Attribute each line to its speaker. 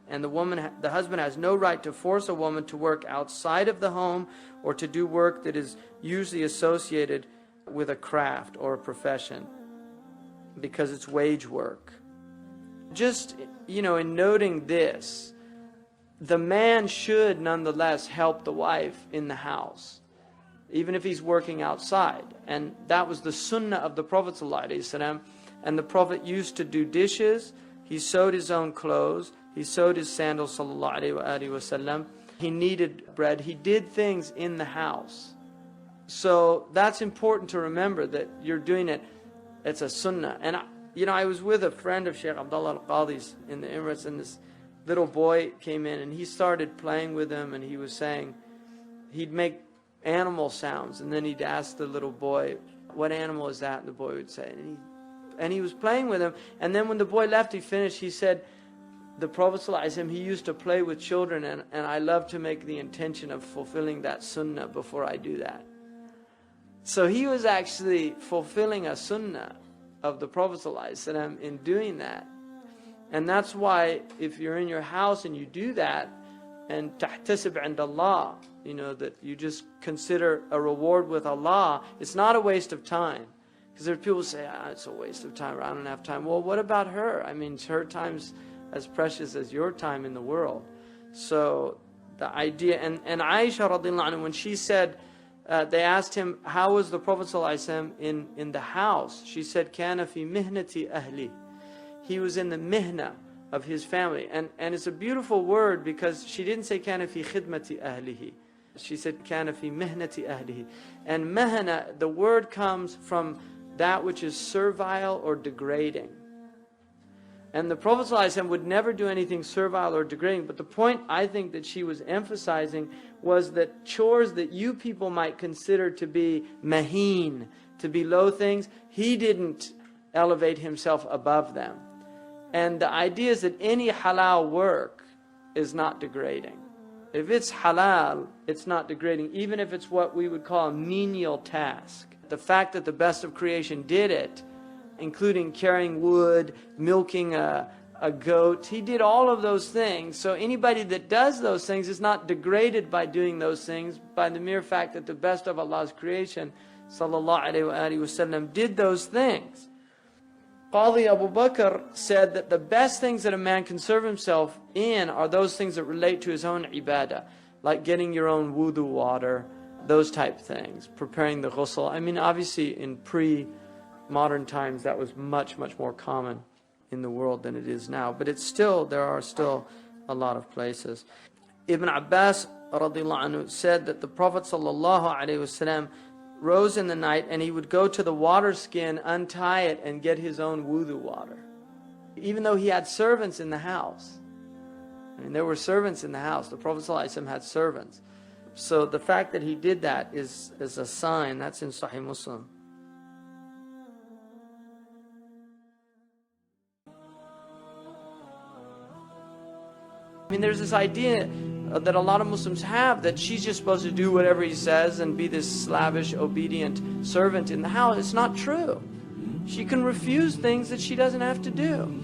Speaker 1: And the husband has no right to force a woman to work outside of the home or to do work that is usually associated with a craft or a profession, because it's wage work. Just, in noting this, the man should nonetheless help the wife in the house, even if he's working outside. And that was the sunnah of the Prophet ﷺ. And the Prophet used to do dishes, he sewed his own clothes, he sewed his sandals ﷺ, he kneaded bread, he did things in the house. So that's important to remember, that you're doing it, it's a sunnah. And I was with a friend of Shaykh Abdullah al-Qadi's in the Emirates, and this little boy came in and he started playing with him, and he was saying, he'd make animal sounds, and then he'd ask the little boy, what animal is that? And the boy would say, and he was playing with him. And then when the boy left, he finished, he said, the Prophet ﷺ, he used to play with children, and I love to make the intention of fulfilling that sunnah before I do that. So he was actually fulfilling a sunnah of the Prophet ﷺ in doing that. And that's why if you're in your house and you do that, and tahtasib 'inda Allah, that you just consider a reward with Allah, it's not a waste of time. Because there are people who say, it's a waste of time, or I don't have time. Well, what about her? I mean, her time's as precious as your time in the world. So the idea, and Aisha radiallahu anha, when she said, they asked him, how was the Prophet ﷺ in the house? She said, kana fi mihnati ahli. He was in the mihna of his family. And it's a beautiful word, because she didn't say kana fi khidmati ahlihi. She said kana fi mihnati ahlihi. And mihna, the word comes from that which is servile or degrading. And the Prophet ﷺ would never do anything servile or degrading. But the point I think that she was emphasizing was that chores that you people might consider to be maheen, to be low things, he didn't elevate himself above them. And the idea is that any halal work is not degrading. If it's halal, it's not degrading, even if it's what we would call a menial task. The fact that the best of creation did it, including carrying wood, milking a goat, he did all of those things. So anybody that does those things is not degraded by doing those things, by the mere fact that the best of Allah's creation, sallallahu alaihi wasallam, did those things. Qadi Abu Bakr said that the best things that a man can serve himself in are those things that relate to his own ibadah, like getting your own wudu water, those type things, preparing the ghusl. I mean, obviously in pre-modern times that was much, much more common in the world than it is now. But there are still a lot of places. Ibn Abbas radiallahu anhu said that the Prophet sallallahu alaihi wasallam rose in the night and he would go to the water skin, untie it, and get his own wudu water. Even though he had servants in the house. I mean, there were servants in the house. The Prophet ﷺ had servants. So the fact that he did that is a sign. That's in Sahih Muslim. I mean, there's this idea that a lot of Muslims have that she's just supposed to do whatever he says and be this slavish, obedient servant in the house. It's not true. She can refuse things that she doesn't have to do.